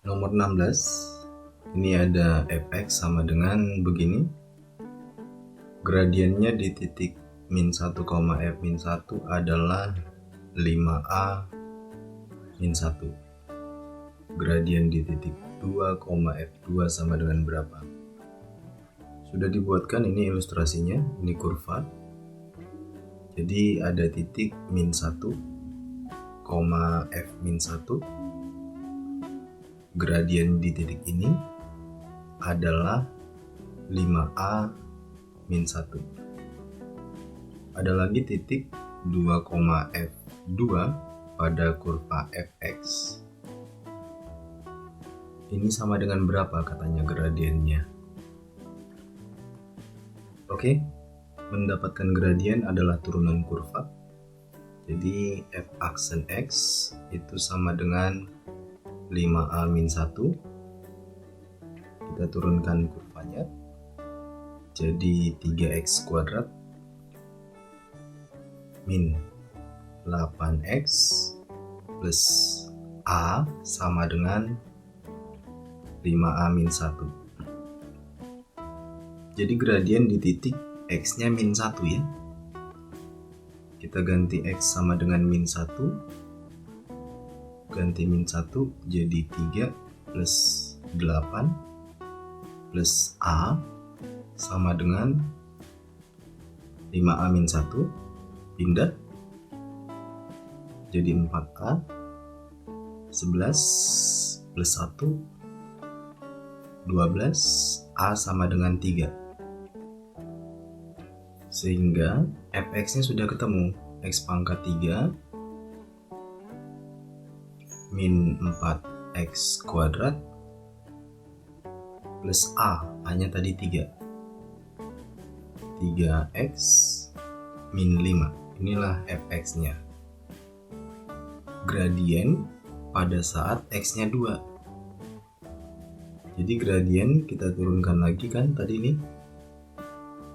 Nomor 16, ini ada fx sama dengan begini. Gradiennya di titik min 1, f min 1 adalah 5a min 1. Gradien di titik 2, f2 sama dengan berapa? Sudah dibuatkan ini ilustrasinya, ini kurva. Jadi ada titik min 1, f min 1. Gradien di titik ini adalah 5a min 1. Ada lagi titik 2, f2 pada kurva fx. Ini sama dengan berapa katanya gradiennya? Oke, mendapatkan gradien adalah turunan kurva. Jadi f aksen x itu sama dengan 5a min 1. Kita turunkan kurvanya. Jadi 3x kuadrat min 8x plus a sama dengan 5a min 1. Jadi gradien di titik x nya min 1 ya. Kita ganti x sama dengan min 1. Ganti min 1 jadi 3 plus 8 plus a sama dengan 5a min 1. Pindah jadi 4a. 11 plus 1 12, a sama dengan 3. Sehingga fx nya sudah ketemu, x pangkat 3 min 4x kuadrat plus a nya tadi 3. 3x min 5. Inilah fx nya. Gradien pada saat x nya 2. Jadi gradien kita turunkan lagi kan tadi nih.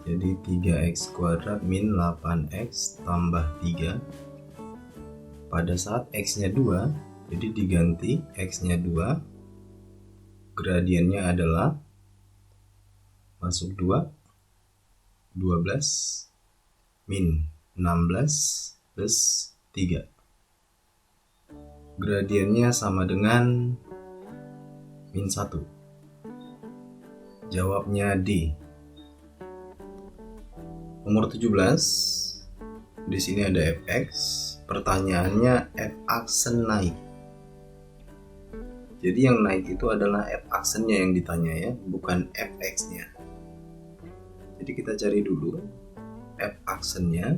Jadi 3x kuadrat min 8x tambah 3. Pada saat x nya 2, jadi diganti x nya 2. Gradiennya adalah masuk 2, 12 min 16 plus 3. Gradiennya sama dengan min 1. Jawabnya D. Nomor 17. Di sini ada fx. Pertanyaannya f aksen naik. Jadi yang naik itu adalah f aksennya yang ditanya ya, bukan fx-nya. Jadi kita cari dulu f aksennya.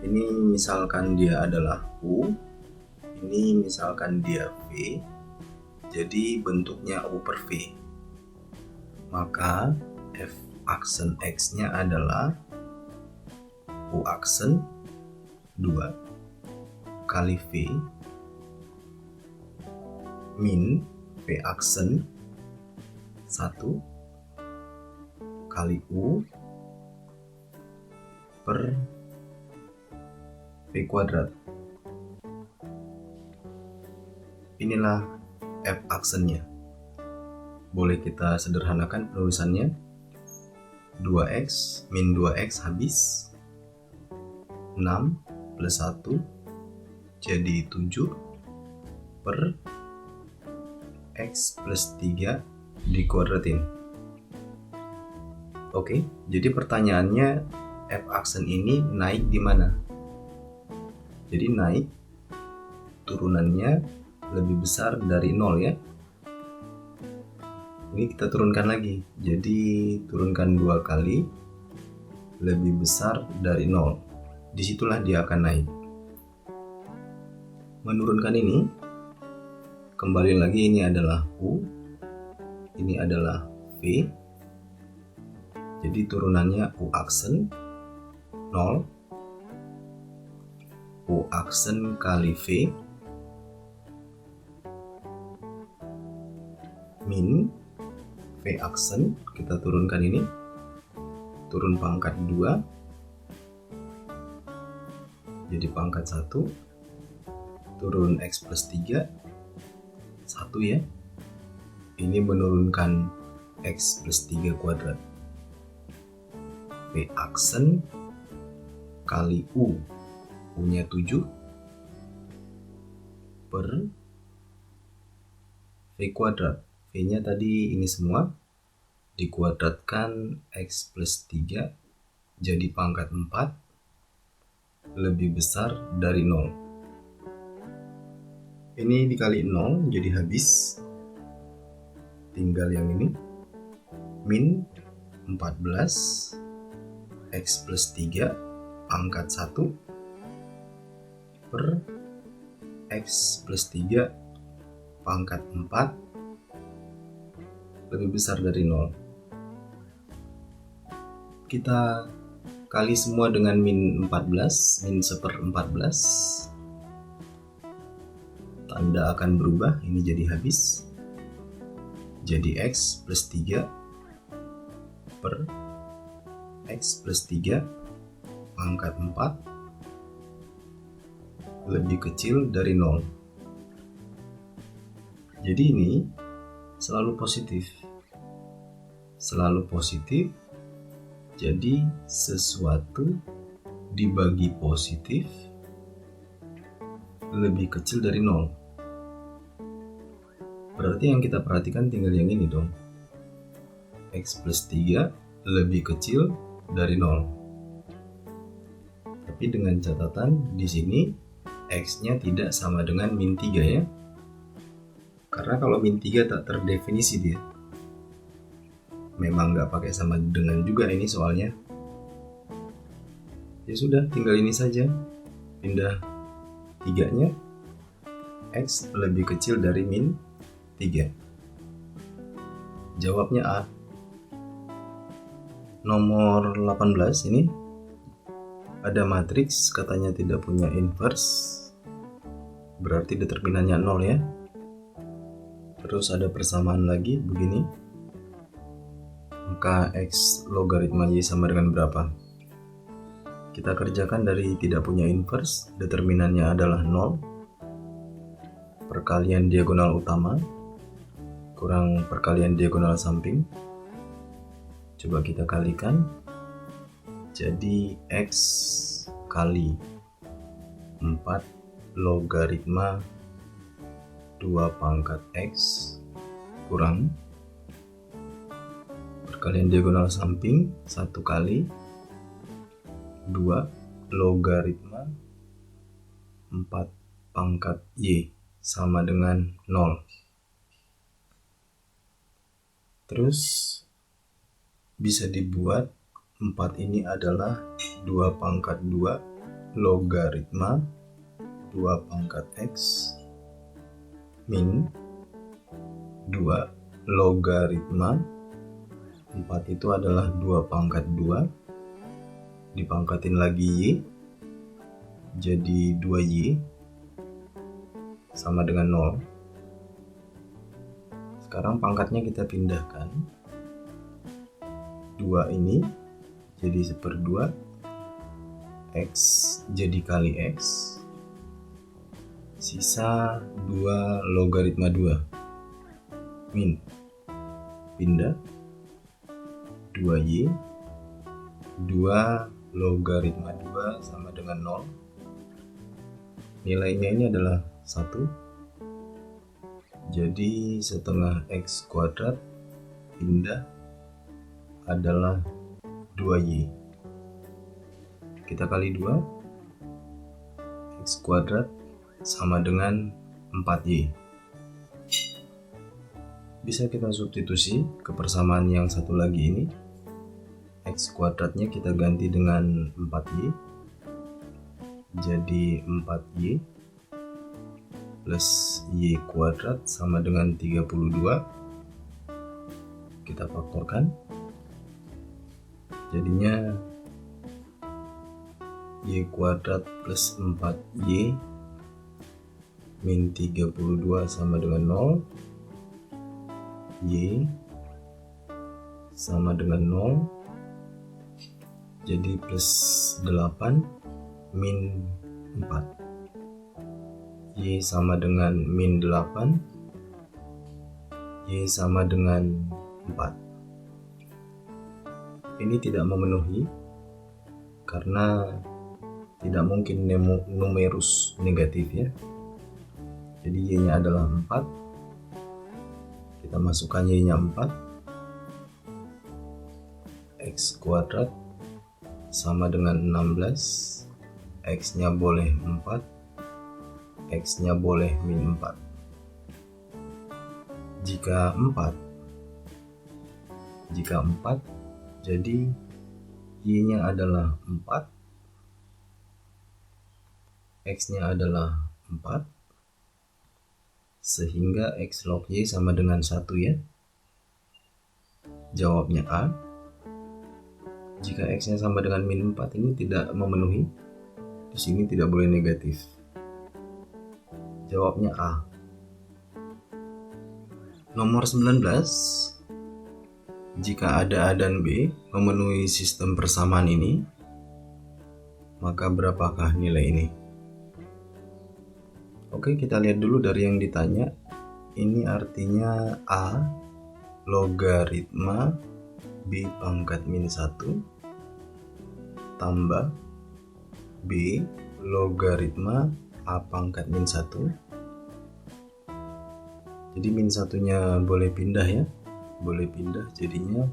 Ini misalkan dia adalah U, ini misalkan dia V. Jadi bentuknya U per V. Maka f aksen x-nya adalah U aksen 2 kali V min V aksen 1 kali U per V kuadrat. Inilah F aksennya. Boleh kita sederhanakan penulisannya. 2x min 2x habis. 6 plus 1 jadi 7 per x plus 3 dikuadratin. Oke, jadi pertanyaannya f aksen ini naik di mana? Jadi naik turunannya lebih besar dari 0 ya. Ini kita turunkan lagi. Jadi turunkan 2 kali lebih besar dari 0. Disitulah dia akan naik. Menurunkan ini, kembali lagi ini adalah U, ini adalah V. Jadi turunannya U aksen 0, U aksen kali V min V aksen, kita turunkan ini, turun pangkat 2 jadi pangkat 1, turun X plus 3 1 ya, Ini menurunkan X plus 3 kuadrat. P aksen kali U. U-nya 7 per V kuadrat. V-nya tadi ini semua dikuadratkan X plus 3 jadi pangkat 4 lebih besar dari 0. Ini dikali 0 jadi habis. Tinggal yang ini. Min 14 X plus 3 pangkat 1 per X plus 3 pangkat 4 lebih besar dari 0. Kita kali semua dengan min 14, min 1/14. Tanda akan berubah, ini jadi habis. Jadi X plus 3 per X plus 3 pangkat 4 lebih kecil dari 0. Jadi ini selalu positif. Selalu positif, jadi sesuatu dibagi positif lebih kecil dari 0. Berarti yang kita perhatikan tinggal yang ini dong. X plus 3 lebih kecil dari 0. Tapi dengan catatan di sini X-nya tidak sama dengan min 3 ya. Karena kalau min 3 tak terdefinisi dia. Memang nggak pakai sama dengan juga ini soalnya. Ya sudah, tinggal ini saja. Pindah 3-nya. X lebih kecil dari min 3. Jawabnya A. Nomor 18 ini ada matriks katanya tidak punya inverse. Berarti determinannya 0 ya. Terus ada persamaan lagi begini. Maka X logaritma Y sama dengan berapa? Kita kerjakan dari tidak punya inverse. Determinannya adalah 0. Perkalian diagonal utama kurang perkalian diagonal samping. Coba kita kalikan. Jadi X kali 4 logaritma 2 pangkat X kurang perkalian diagonal samping 1 kali 2 logaritma 4 pangkat Y sama dengan 0. Terus bisa dibuat 4 ini adalah 2 pangkat 2 logaritma 2 pangkat X min 2 logaritma 4 itu adalah 2 pangkat 2 dipangkatin lagi Y jadi 2Y sama dengan 0. Sekarang pangkatnya kita pindahkan. 2 ini jadi 1/2. X jadi kali X. Sisa 2 logaritma 2. Min. Pindah. 2Y. 2 logaritma 2 sama dengan 0. Nilainya ini adalah 1. Jadi setengah X kuadrat pindah adalah 2Y. Kita kali 2. X kuadrat sama dengan 4Y. Bisa kita substitusi ke persamaan yang satu lagi ini. X kuadratnya kita ganti dengan 4Y. Jadi 4Y plus Y kuadrat sama dengan 32. Kita faktorkan. Jadinya Y kuadrat plus 4Y min 32 sama dengan 0. Y sama dengan 0. Jadi plus 8 min 4. Y sama dengan min 8. Y sama dengan 4. Ini tidak memenuhi karena tidak mungkin numerus negatif ya. Jadi Y-nya adalah 4. Kita masukkan Y-nya 4. X kuadrat sama dengan 16. X-nya boleh 4. X-nya boleh min 4. Jika 4, jadi Y-nya adalah 4, X-nya adalah 4, sehingga X log Y sama dengan 1 ya. Jawabnya A. Jika X-nya sama dengan min 4 ini tidak memenuhi, di sini tidak boleh negatif. Jawabnya A. Nomor 19. Jika ada A dan B memenuhi sistem persamaan ini, maka berapakah nilai ini? Oke, kita lihat dulu dari yang ditanya. Ini artinya A logaritma B pangkat min 1 tambah B logaritma A pangkat min 1. Jadi min 1-nya boleh pindah ya. Boleh pindah, jadinya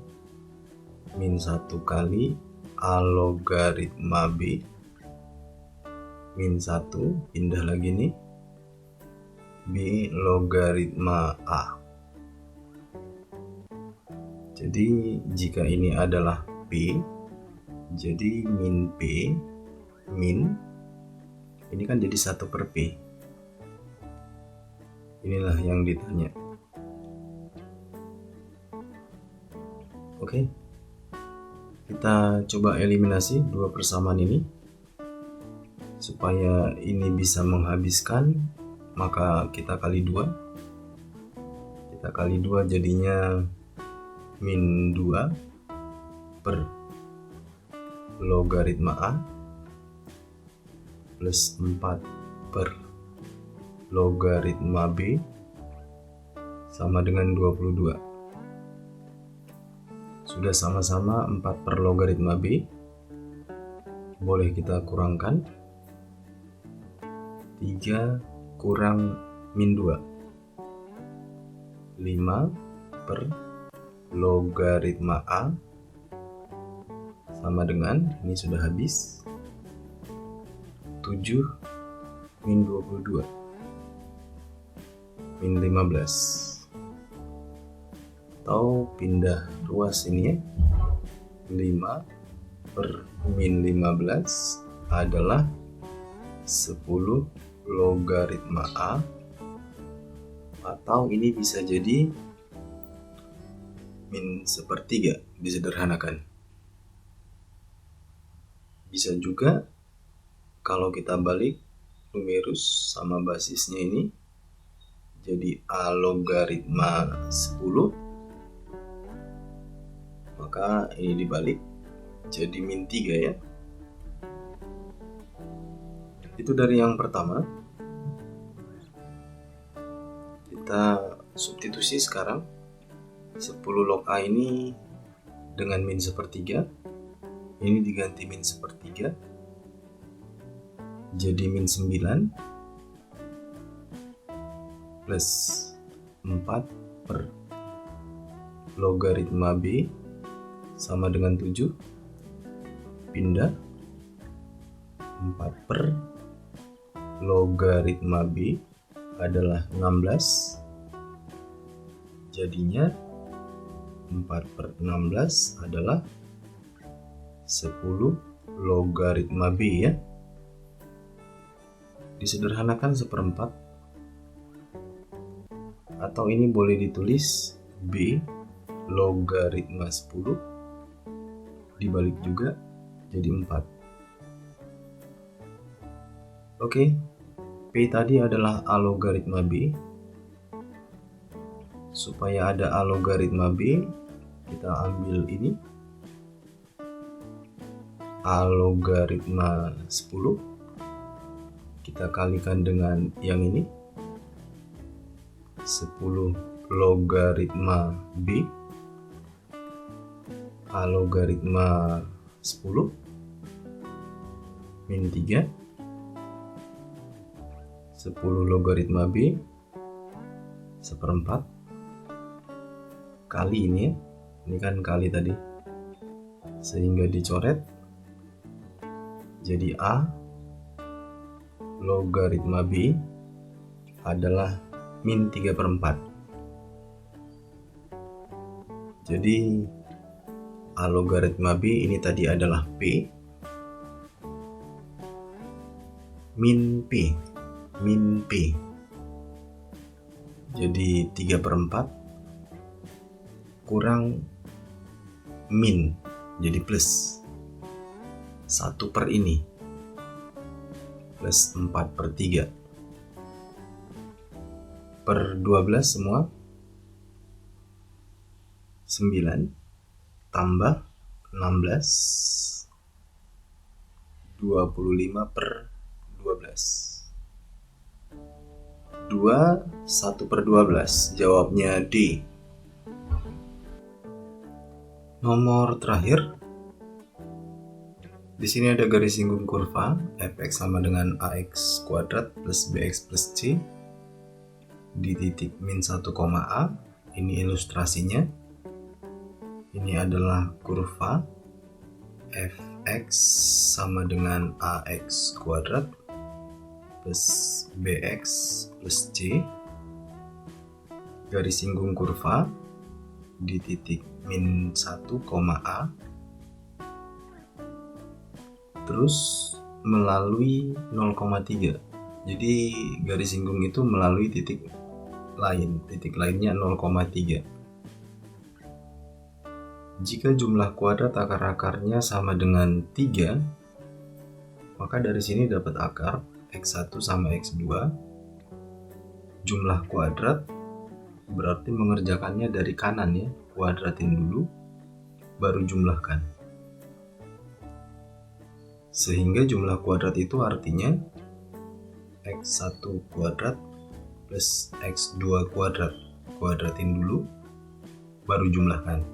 min 1 kali A logaritma B min 1, pindah lagi nih, B logaritma A. Jadi jika ini adalah P, jadi min P min ini kan jadi 1 per P. Inilah yang ditanya. Oke, kita coba eliminasi dua persamaan ini. Supaya ini bisa menghabiskan, maka kita kali 2. Kita kali 2 jadinya min 2 per logaritma A plus 4 per logaritma B sama dengan 22. Sudah sama-sama 4 per logaritma B, boleh kita kurangkan. 3 kurang min 2, 5 per logaritma A sama dengan, ini sudah habis, 7 min 22, min 15. Atau pindah ruas ini ya, 5 per min 15 adalah 10 logaritma A, atau ini bisa jadi min sepertiga, disederhanakan. Bisa juga kalau kita balik numerus sama basisnya ini jadi A logaritma 10, maka ini dibalik jadi min 3 ya. Itu dari yang pertama. Kita substitusi sekarang. 10 log A ini dengan min sepertiga, ini diganti min sepertiga, jadi min 9 plus 4 per logaritma B sama dengan 7, pindah 4 per logaritma B adalah 16, jadinya 4 per 16 adalah 10 logaritma B ya. Disederhanakan seperempat, atau ini boleh ditulis B logaritma 10 dibalik juga jadi 4. Oke, P tadi adalah A logaritma B. Supaya ada A logaritma B, kita ambil ini A logaritma 10, kita kalikan dengan yang ini 10 logaritma B, A logaritma 10 min 3, 10 logaritma B 1/4 kali ini ya, ini kan kali tadi, sehingga dicoret jadi A logaritma B adalah min 3/4. Jadi A logaritma B ini tadi adalah P min P. Jadi 3/4 kurang min, jadi plus 1 per ini plus 4/3 per 12 semua 9 tambah 16 25 per 12 1 per 12, jawabnya D. Nomor terakhir, di sini ada garis singgung kurva fx sama dengan ax kuadrat plus bx plus c di titik min 1, A. Ini ilustrasinya. Ini adalah kurva fx sama dengan ax kuadrat plus bx plus c, garis singgung kurva di titik min 1, A, terus melalui 0,3. Jadi garis singgung itu melalui titik lainnya 0,3. Jika jumlah kuadrat akar-akarnya sama dengan 3, maka dari sini dapat akar x1 sama x2. Jumlah kuadrat berarti mengerjakannya dari kanan ya, kuadratin dulu baru jumlahkan. Sehingga jumlah kuadrat itu artinya x1 kuadrat plus x2 kuadrat. Kuadratin dulu baru jumlahkan.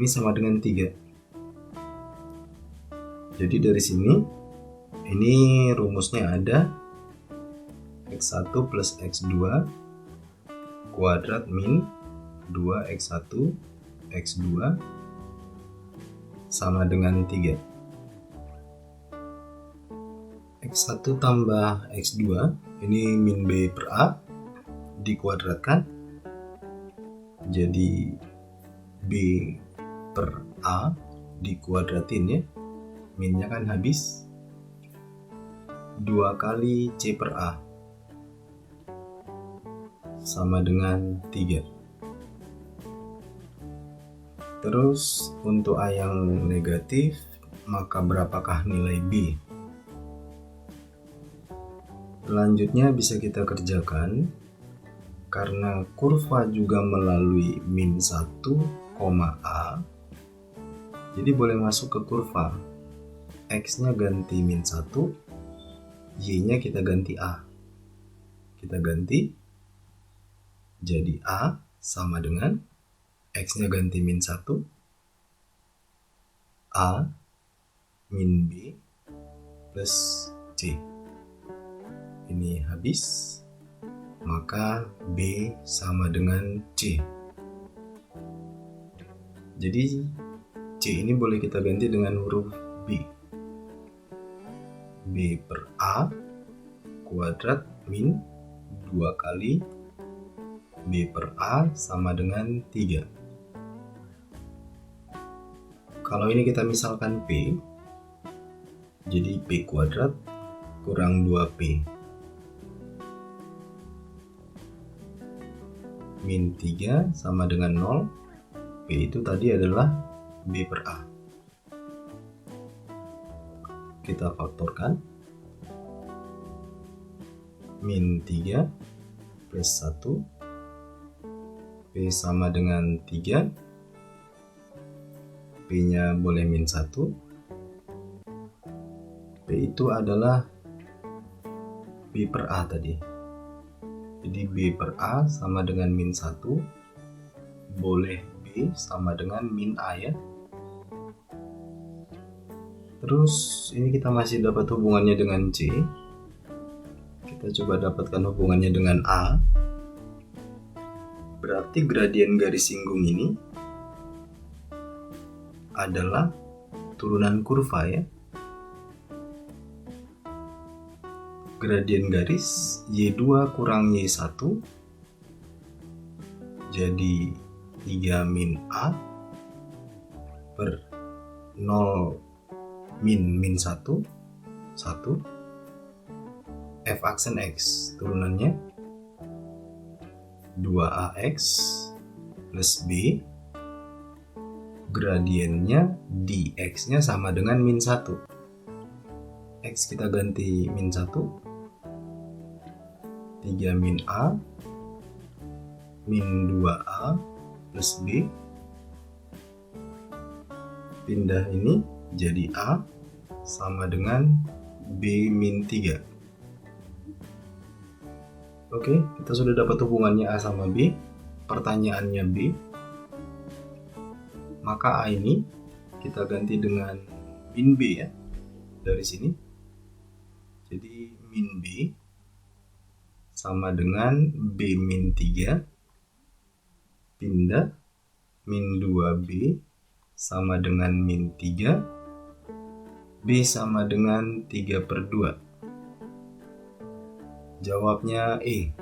Ini sama dengan 3. Jadi dari sini ini rumusnya ada x1 plus x2 kuadrat min 2x1 x2 sama dengan 3. x1 tambah x2 ini min b per a dikuadratkan jadi b per a dikuadratin ya, minnya kan habis, 2 kali c per a sama dengan 3. Terus untuk a yang negatif, maka berapakah nilai b? Selanjutnya bisa kita kerjakan karena kurva juga melalui min 1, A. Jadi boleh masuk ke kurva. X-nya ganti min 1, Y-nya kita ganti A. Kita ganti jadi A sama dengan X-nya ganti min 1, A min B plus C. Ini habis, maka B sama dengan C. Jadi C ini boleh kita ganti dengan huruf B. B per A kuadrat min 2 kali B per A sama dengan 3. Kalau ini kita misalkan P, jadi P kuadrat kurang 2P min 3 sama dengan 0. P itu tadi adalah B per A. Kita faktorkan. Min 3 plus 1. P sama dengan 3. P-nya boleh min 1. P itu adalah B per A tadi. Jadi B per A sama dengan min 1, boleh B sama dengan min A ya. Terus ini kita masih dapat hubungannya dengan C. Kita coba dapatkan hubungannya dengan A. Berarti gradien garis singgung ini adalah turunan kurva ya. Gradien garis Y2 kurang Y1 jadi 3 min A per 0 min 1 F aksen X turunannya 2AX plus B, gradiennya dx nya sama dengan min 1. X kita ganti min 1, 3 min A min 2A plus B, pindah ini jadi A sama dengan B min 3. Oke, kita sudah dapat hubungannya A sama B. Pertanyaannya B, maka A ini kita ganti dengan min B ya, dari sini. Jadi min B sama dengan B min 3, pindah min 2B sama dengan min 3, B sama dengan 3/2. Jawabnya E.